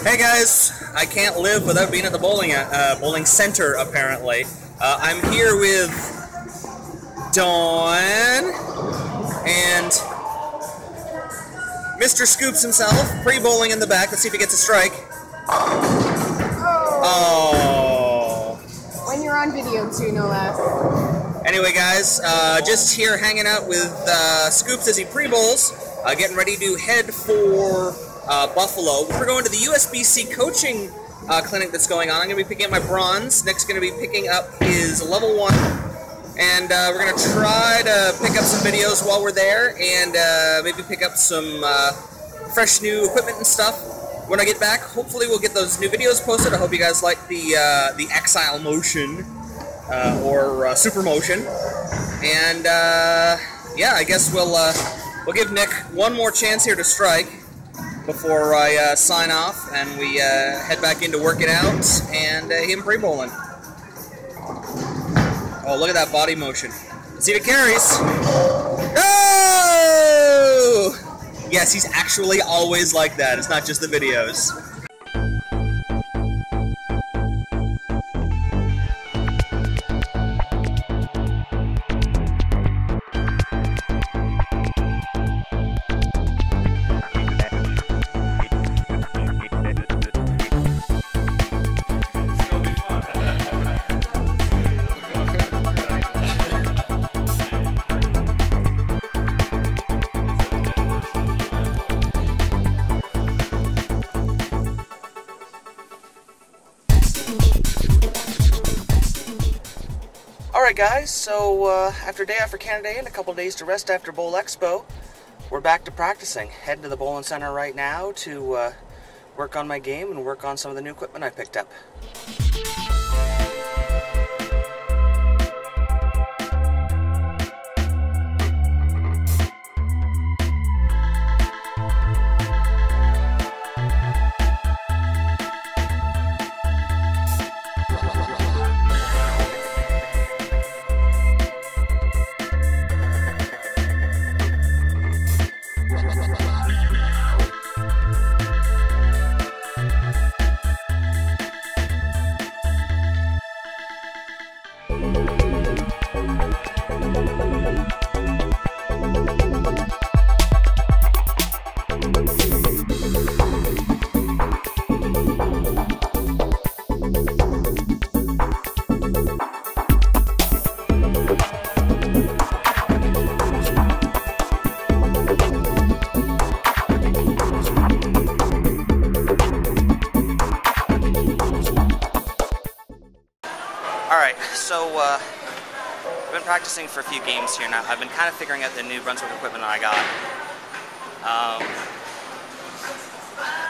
Hey guys, I can't live without being at the bowling center apparently. I'm here with Dawn and Mr. Scoops himself, pre-bowling in the back. Let's see if he gets a strike. Oh. When you're on video too, no less. Anyway guys, just here hanging out with Scoops as he pre-bowls, getting ready to head for Buffalo. We're going to the USBC coaching clinic that's going on. I'm going to be picking up my bronze. Nick's going to be picking up his level 1. And we're going to try to pick up some videos while we're there and maybe pick up some fresh new equipment and stuff. When I get back, hopefully we'll get those new videos posted. I hope you guys like the Exile motion or Super motion. And yeah, I guess we'll give Nick one more chance here to strike before I sign off and we head back in to work it out and him pre-bowling. Oh, look at that body motion. Let's see if it carries. Oh! Yes, he's actually always like that. It's not just the videos. Alright guys, so after day after Canada Day and a couple days to rest after Bowl Expo, we're back to practicing. Heading to the bowling center right now to work on my game and work on some of the new equipment I picked up. Alright, so I've been practicing for a few games here now. I've been kind of figuring out the New Brunswick equipment that I got.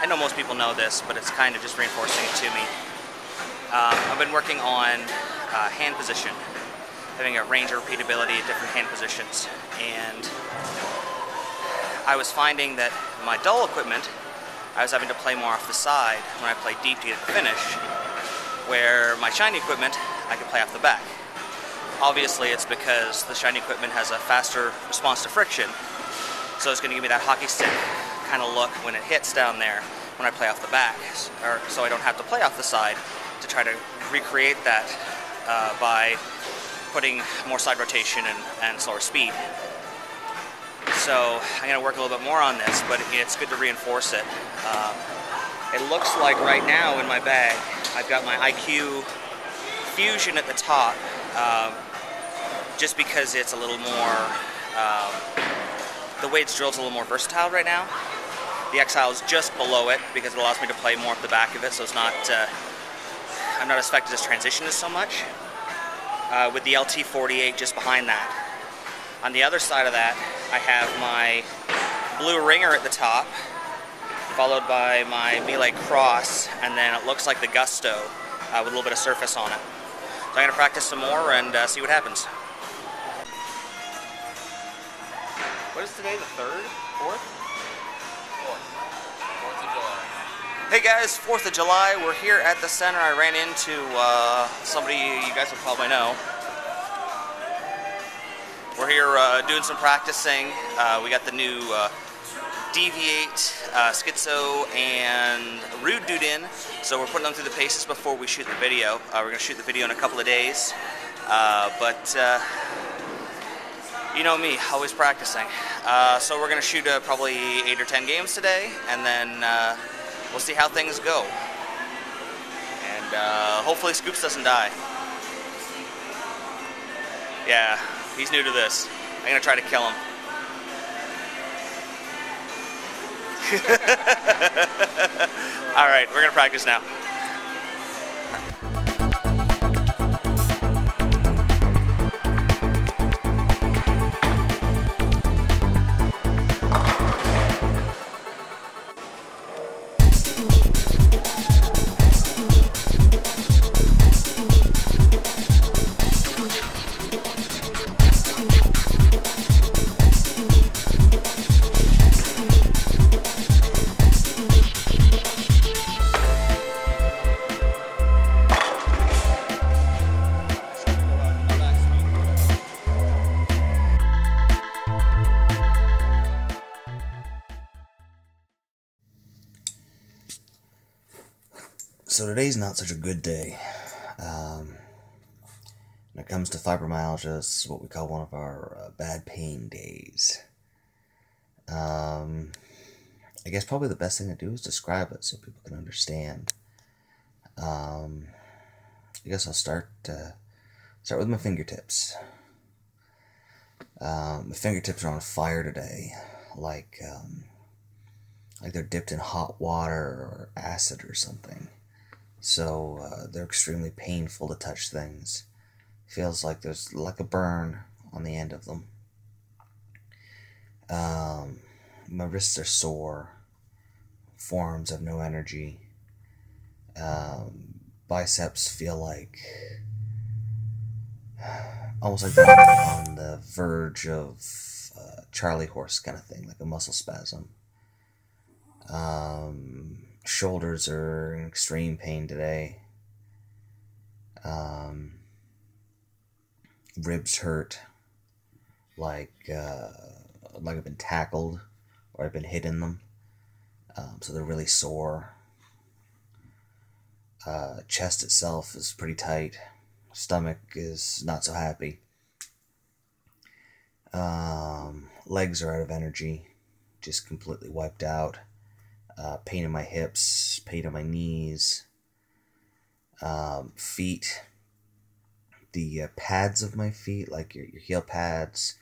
I know most people know this, but it's kind of just reinforcing it to me. I've been working on hand position, having a range of repeatability at different hand positions, and I was finding that my dull equipment, I was having to play more off the side when I played deep to get the finish, where my shiny equipment, I can play off the back. Obviously, it's because the shiny equipment has a faster response to friction, so it's going to give me that hockey stick kind of look when it hits down there when I play off the back, so I don't have to play off the side to try to recreate that by putting more side rotation and slower speed. So I'm going to work a little bit more on this, but it's good to reinforce it. It looks like right now in my bag I've got my IQ Fusion at the top, just because it's a little more, the way it's drilled is a little more versatile right now. The Exile is just below it because it allows me to play more at the back of it, so it's not, I'm not as affected as transition is so much. With the LT48 just behind that. On the other side of that, I have my blue ringer at the top, followed by my melee cross, and then it looks like the Gusto with a little bit of surface on it. So I'm going to practice some more and see what happens. What is today, the 3rd? 4th? 4th of July. Hey guys, 4th of July. We're here at the center. I ran into somebody you guys will probably know. We're here doing some practicing. We got the new Deviate, Schizo, and Rude Dude in. So we're putting them through the paces before we shoot the video. We're going to shoot the video in a couple of days. But you know me, always practicing. So we're going to shoot probably 8 or 10 games today, and then we'll see how things go. And hopefully Scoops doesn't die. Yeah, he's new to this. I'm going to try to kill him. Alright, we're going to practice now. So today's not such a good day. When it comes to fibromyalgia, it's what we call one of our bad pain days. I guess probably the best thing to do is describe it so people can understand. I guess I'll start with my fingertips. My fingertips are on fire today, like they're dipped in hot water or acid or something. So they're extremely painful to touch things. Feels like there's like a burn on the end of them. My wrists are sore. Forearms have no energy. Biceps feel like almost like they're on the verge of Charlie horse kind of thing, like a muscle spasm. Shoulders are in extreme pain today. Ribs hurt, like I've been tackled or I've been hit in them. So they're really sore. Chest itself is pretty tight. Stomach is not so happy. Legs are out of energy, just completely wiped out. Pain in my hips, pain in my knees, feet, the pads of my feet, like your heel pads,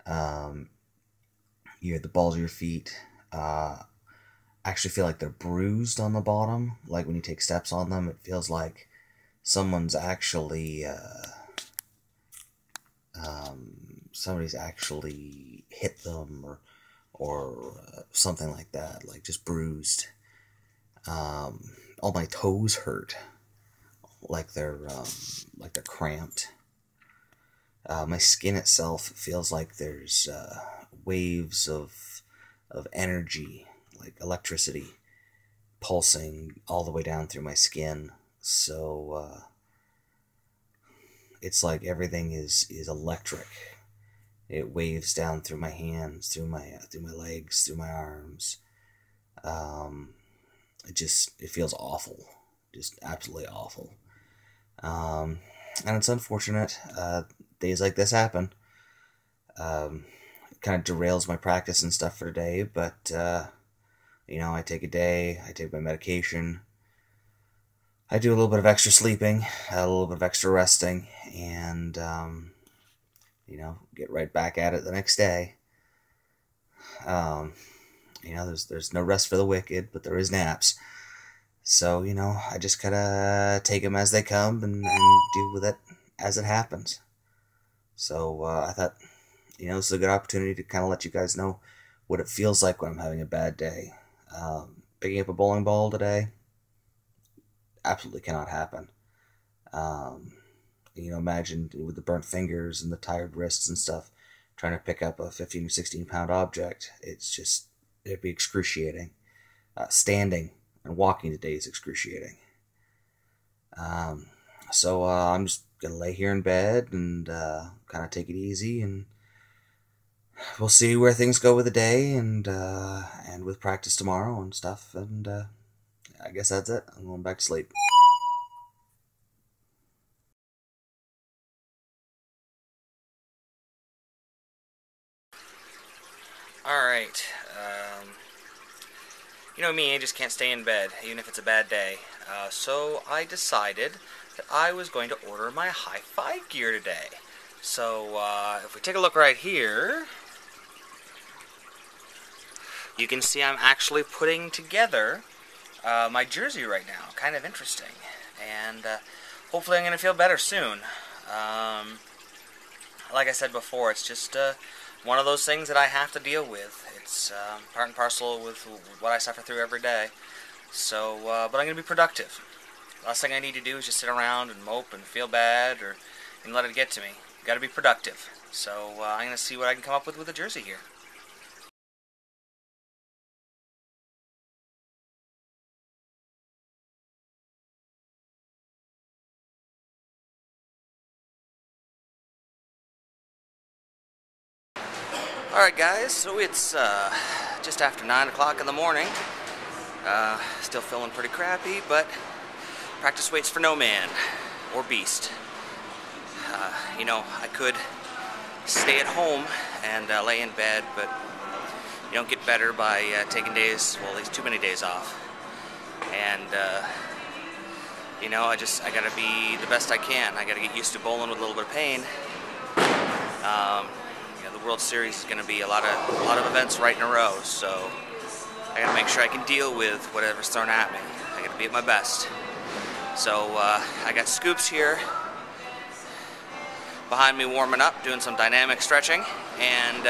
the balls of your feet, actually feel like they're bruised on the bottom. Like when you take steps on them, it feels like someone's actually, somebody's actually hit them or something like that, like just bruised. All my toes hurt, like they're cramped. My skin itself feels like there's waves of energy, like electricity, pulsing all the way down through my skin. So it's like everything is electric. It waves down through my hands, through my legs, through my arms. It feels awful, just absolutely awful. And it's unfortunate. Days like this happen. It kind of derails my practice and stuff for today, but I take a day, I take my medication, I do a little bit of extra sleeping, a little bit of extra resting, and get right back at it the next day. There's no rest for the wicked, but there is naps. So, I just gotta take them as they come and deal with it as it happens. So, I thought, this is a good opportunity to kind of let you guys know what it feels like when I'm having a bad day. Picking up a bowling ball today, absolutely cannot happen. Imagine with the burnt fingers and the tired wrists and stuff, trying to pick up a 15 or 16 pound object. It'd be excruciating. Standing and walking today is excruciating. So I'm just going to lay here in bed and kind of take it easy and we'll see where things go with the day and with practice tomorrow and stuff. And I guess that's it. I'm going back to sleep. Alright, you know me, I just can't stay in bed, even if it's a bad day. So I decided that I was going to order my hi-fi gear today. So, if we take a look right here, you can see I'm actually putting together my jersey right now. Kind of interesting. And hopefully I'm going to feel better soon. Like I said before, it's just one of those things that I have to deal with. It's part and parcel with what I suffer through every day. So, but I'm going to be productive. Last thing I need to do is just sit around and mope and feel bad and let it get to me. Got to be productive. So I'm going to see what I can come up with a jersey here. Alright guys, so it's just after 9 o'clock in the morning. Still feeling pretty crappy, but practice waits for no man or beast. You know, I could stay at home and lay in bed, but you don't get better by taking days, well, at least too many days off. And you know, I gotta be the best I can. I gotta get used to bowling with a little bit of pain. You know, the World Series is gonna be a lot of events right in a row, so I gotta make sure I can deal with whatever's thrown at me. I gotta be at my best. So I got Scoops here behind me warming up, doing some dynamic stretching, and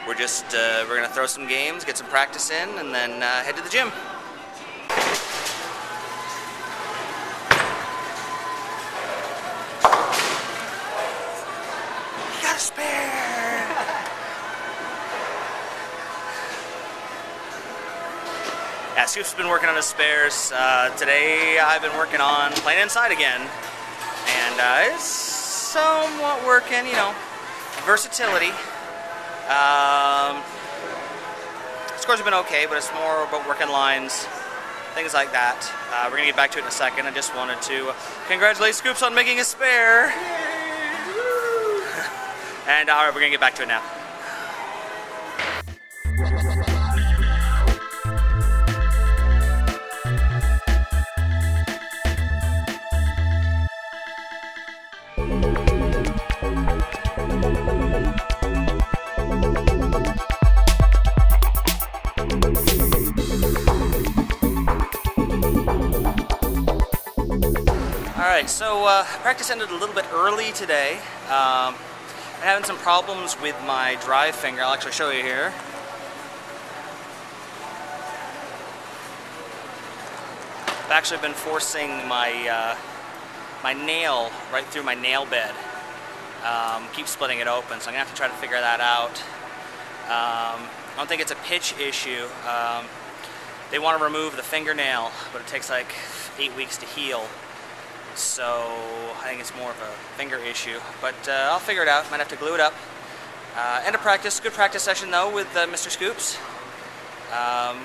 we're gonna throw some games, get some practice in, and then head to the gym. You got a spare! Yeah, Scoop's been working on his spares. Today I've been working on playing inside again, and it's somewhat working, you know, versatility. Scores have been okay, but it's more about working lines, things like that. We're going to get back to it in a second. I just wanted to congratulate Scoops on making a spare. And alright, we're going to get back to it now. Alright, so practice ended a little bit early today. I'm having some problems with my drive finger. I'll actually show you here. I've actually been forcing my my nail right through my nail bed. Keep splitting it open, so I'm going to have to try to figure that out. I don't think it's a pitch issue. They want to remove the fingernail, but it takes like 8 weeks to heal. So I think it's more of a finger issue, but I'll figure it out. Might have to glue it up. End of practice. Good practice session though with Mr. Scoops.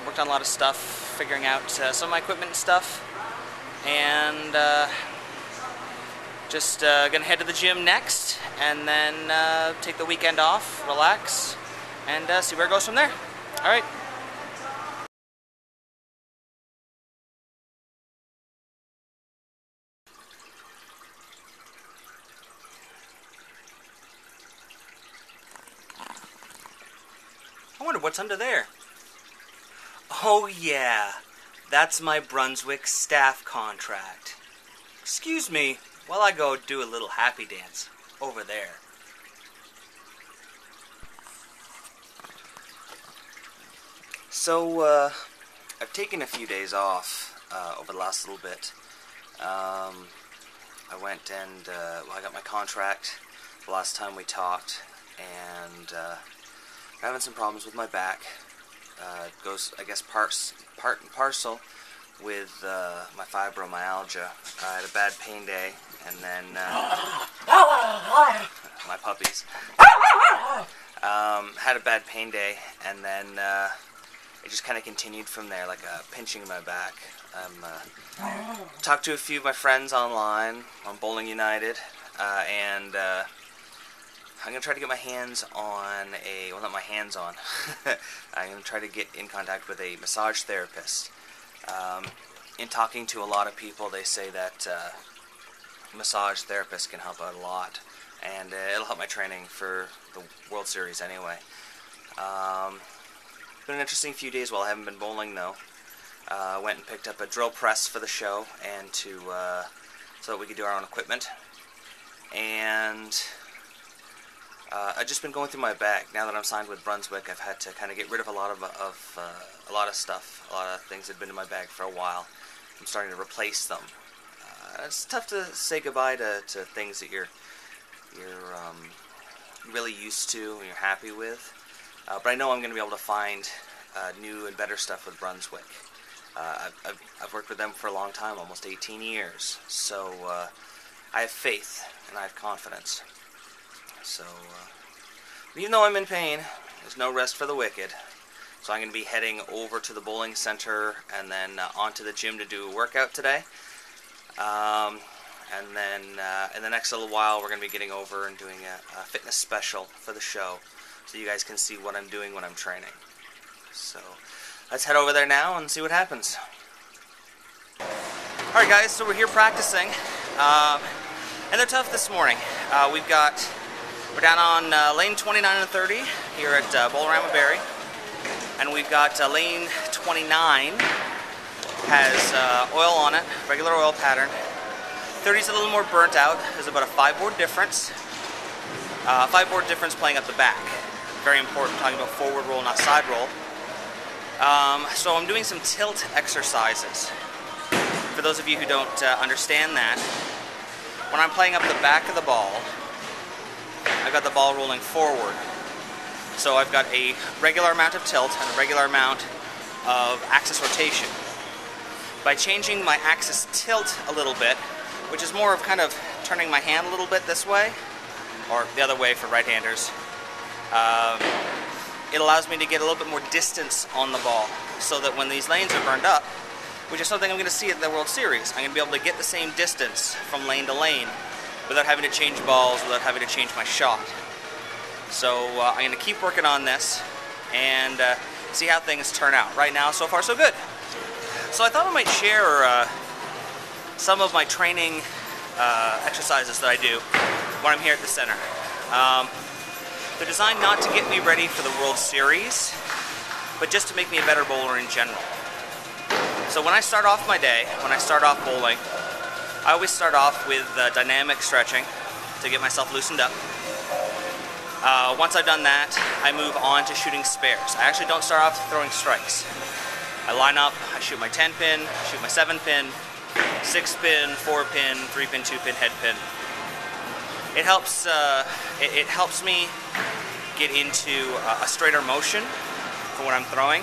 Worked on a lot of stuff, figuring out some of my equipment and stuff, and just gonna head to the gym next, and then take the weekend off, relax, and see where it goes from there. All right. I wonder what's under there. Oh yeah, that's my Brunswick staff contract. Excuse me while I go do a little happy dance over there. So, I've taken a few days off over the last little bit. I went and, I got my contract the last time we talked, and I'm having some problems with my back. It goes, I guess, part and parcel with my fibromyalgia. I had a bad pain day, and then my puppies. Had a bad pain day, and then it just kind of continued from there, like a pinching in my back. Talked to a few of my friends online on Bowling United, and I'm going to try to get my hands on well, not my hands on, I'm going to try to get in contact with a massage therapist. In talking to a lot of people, they say that massage therapists can help out a lot, and it'll help my training for the World Series anyway. Been an interesting few days while I haven't been bowling though. Went and picked up a drill press for the show, and so that we could do our own equipment. And I've just been going through my bag. Now that I'm signed with Brunswick, I've had to kind of get rid of a lot of stuff, a lot of things that have been in my bag for a while. I'm starting to replace them. It's tough to say goodbye to things that you're really used to and you're happy with. But I know I'm going to be able to find new and better stuff with Brunswick. I've worked with them for a long time, almost 18 years. So I have faith and I have confidence. So even though I'm in pain, there's no rest for the wicked. So I'm going to be heading over to the bowling center and then onto the gym to do a workout today. And then in the next little while, we're going to be getting over and doing a fitness special for the show, so you guys can see what I'm doing when I'm training. So let's head over there now and see what happens. Alright guys, so we're here practicing, and they're tough this morning. We're down on lane 29 and 30 here at Bolorama Berry, and we've got lane 29 has oil on it, regular oil pattern. 30's a little more burnt out. There's about a 5-board difference. 5-board difference playing up the back. Very important, talking about forward roll, not side roll. So I'm doing some tilt exercises. For those of you who don't understand that, when I'm playing up the back of the ball, I've got the ball rolling forward. So I've got a regular amount of tilt and a regular amount of axis rotation. By changing my axis tilt a little bit, which is more of kind of turning my hand a little bit this way, or the other way for right-handers, it allows me to get a little bit more distance on the ball, so that when these lanes are burned up, which is something I'm going to see at the World Series, I'm going to be able to get the same distance from lane to lane without having to change balls, without having to change my shot. So I'm going to keep working on this and see how things turn out. Right now, so far so good. So I thought I might share some of my training exercises that I do when I'm here at the center. They're designed not to get me ready for the World Series, but just to make me a better bowler in general. So when I start off my day, when I start off bowling, I always start off with dynamic stretching to get myself loosened up. Once I've done that, I move on to shooting spares. I actually don't start off throwing strikes. I line up, I shoot my 10-pin, shoot my 7-pin, 6-pin, 4-pin, 3-pin, 2-pin, head pin. It helps me get into a straighter motion for when I'm throwing.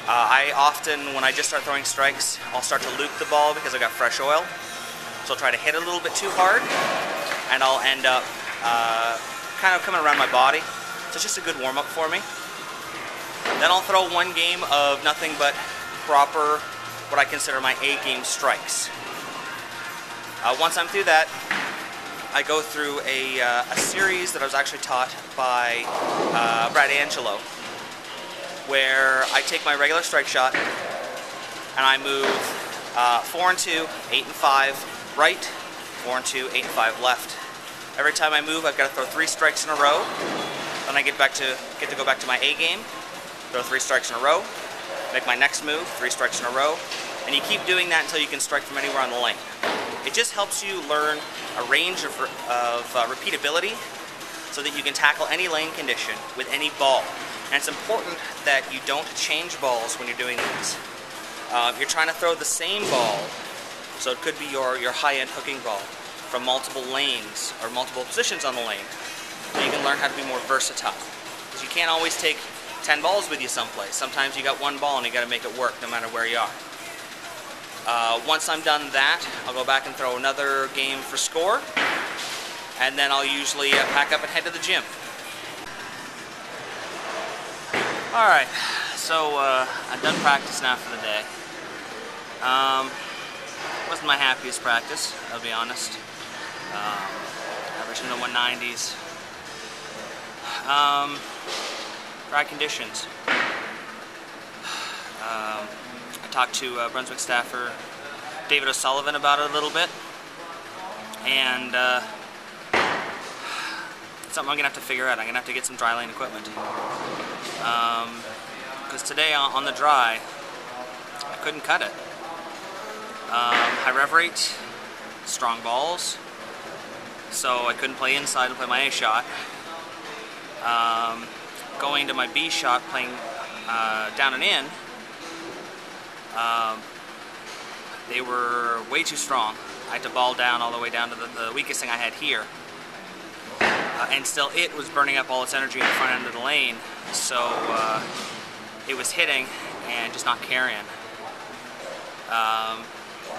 I often, when I just start throwing strikes, I'll start to loop the ball because I got fresh oil. So I'll try to hit it a little bit too hard, and I'll end up kind of coming around my body. So it's just a good warm-up for me. Then I'll throw one game of nothing but proper, what I consider my A-game strikes. Once I'm through that, I go through a series that I was actually taught by Brad Angelo, where I take my regular strike shot and I move 4 and 2, 8 and 5 right, 4 and 2, 8 and 5 left. Every time I move, I've got to throw 3 strikes in a row. Then I get to go back to my A game, throw 3 strikes in a row, make my next move, 3 strikes in a row, and you keep doing that until you can strike from anywhere on the lane. It just helps you learn a range of repeatability so that you can tackle any lane condition with any ball. And it's important that you don't change balls when you're doing these. You're trying to throw the same ball, so it could be your high-end hooking ball, from multiple lanes or multiple positions on the lane. You can learn how to be more versatile. Because you can't always take 10 balls with you someplace. Sometimes you got one ball and you got to make it work no matter where you are. Once I'm done that, I'll go back and throw another game for score, and then I'll usually pack up and head to the gym. Alright, so I'm done practice now for the day. Wasn't my happiest practice, I'll be honest. Average in the 190s. Dry conditions. I talked to Brunswick staffer David O'Sullivan about it a little bit, and it's something I'm gonna have to figure out. I'm gonna have to get some dry lane equipment, because today on the dry I couldn't cut it. High rev rate, strong balls, so I couldn't play inside and play my A shot. Going to my B shot, playing down and in, they were way too strong. I had to ball down all the way down to the weakest thing I had here. And still it was burning up all its energy in the front end of the lane, so it was hitting and just not carrying.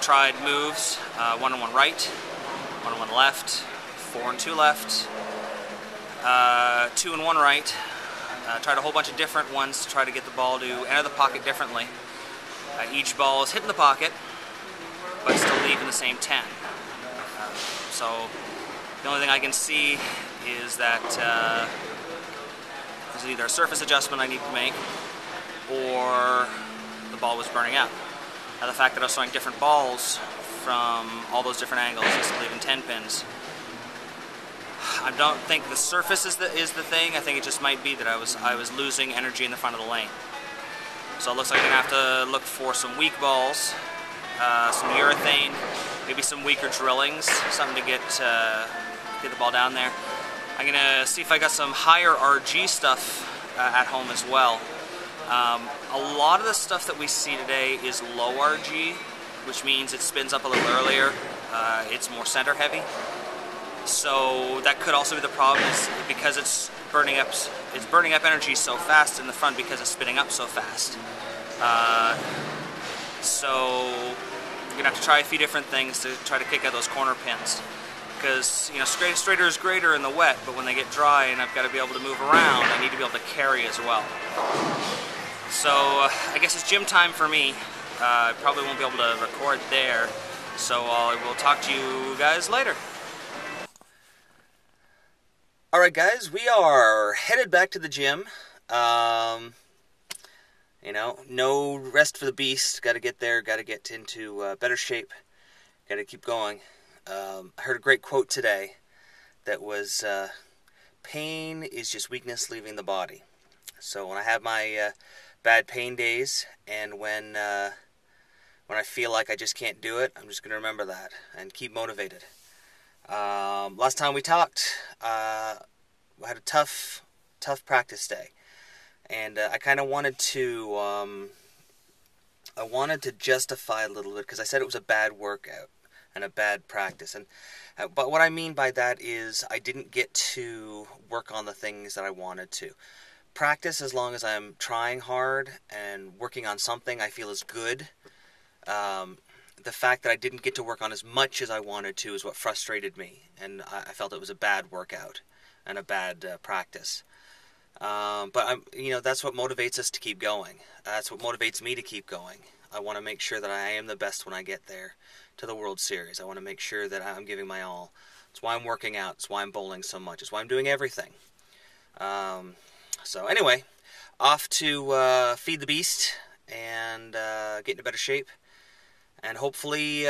Tried moves, 1 and 1 right, 1 and 1 left, 4 and 2 left, 2 and 1 right. Tried a whole bunch of different ones to try to get the ball to enter the pocket differently. Each ball is hitting the pocket, but still leaving the same 10. So the only thing I can see is that there's either a surface adjustment I need to make, or the ball was burning up. Now the fact that I was throwing different balls from all those different angles is still leaving 10 pins. I don't think the surface is the thing. I think it just might be that I was losing energy in the front of the lane. So it looks like I'm gonna have to look for some weak balls, some urethane, maybe some weaker drillings, something to get the ball down there. I'm gonna see if I got some higher RG stuff at home as well. A lot of the stuff that we see today is low RG, which means it spins up a little earlier. It's more center heavy. So that could also be the problem, is because it's burning up energy so fast in the front because it's spinning up so fast. So you're gonna have to try a few different things to try to kick out those corner pins, because you know straighter is greater in the wet, but when they get dry and I've got to be able to move around, I need to be able to carry as well. So I guess it's gym time for me. I probably won't be able to record there, so I will talk to you guys later. Alright guys, we are headed back to the gym. You know, no rest for the beast. Got to get there, got to get into better shape, got to keep going. I heard a great quote today that was, pain is just weakness leaving the body. So when I have my bad pain days, and when I feel like I just can't do it, I'm just going to remember that and keep motivated. Last time we talked, I had a tough practice day, and I kind of wanted to justify a little bit, because I said it was a bad workout and a bad practice, and but what I mean by that is I didn't get to work on the things that I wanted to. Practice, as long as I'm trying hard and working on something I feel is good. The fact that I didn't get to work on as much as I wanted to is what frustrated me, and I felt it was a bad workout and a bad practice. But you know, that's what motivates us to keep going. That's what motivates me to keep going. I want to make sure that I am the best when I get there to the World Series. I want to make sure that I'm giving my all. It's why I'm working out. It's why I'm bowling so much. It's why I'm doing everything. So anyway, off to feed the beast and get into better shape. And hopefully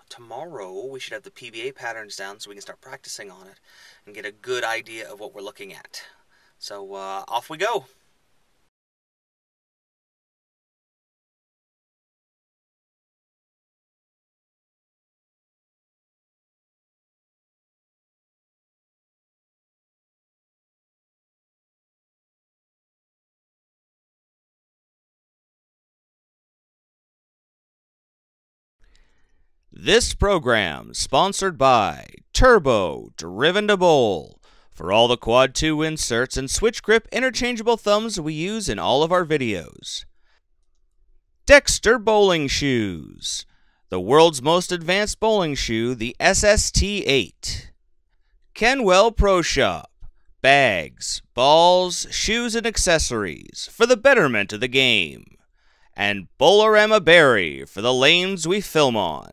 tomorrow we should have the PBA patterns down so we can start practicing on it and get a good idea of what we're looking at. So off we go. This program sponsored by Turbo Driven to Bowl, for all the Quad 2 inserts and switch grip interchangeable thumbs we use in all of our videos. Dexter Bowling Shoes, the world's most advanced bowling shoe, the SST-8. Kenwell Pro Shop, bags, balls, shoes, and accessories for the betterment of the game, and Bolorama Berry for the lanes we film on.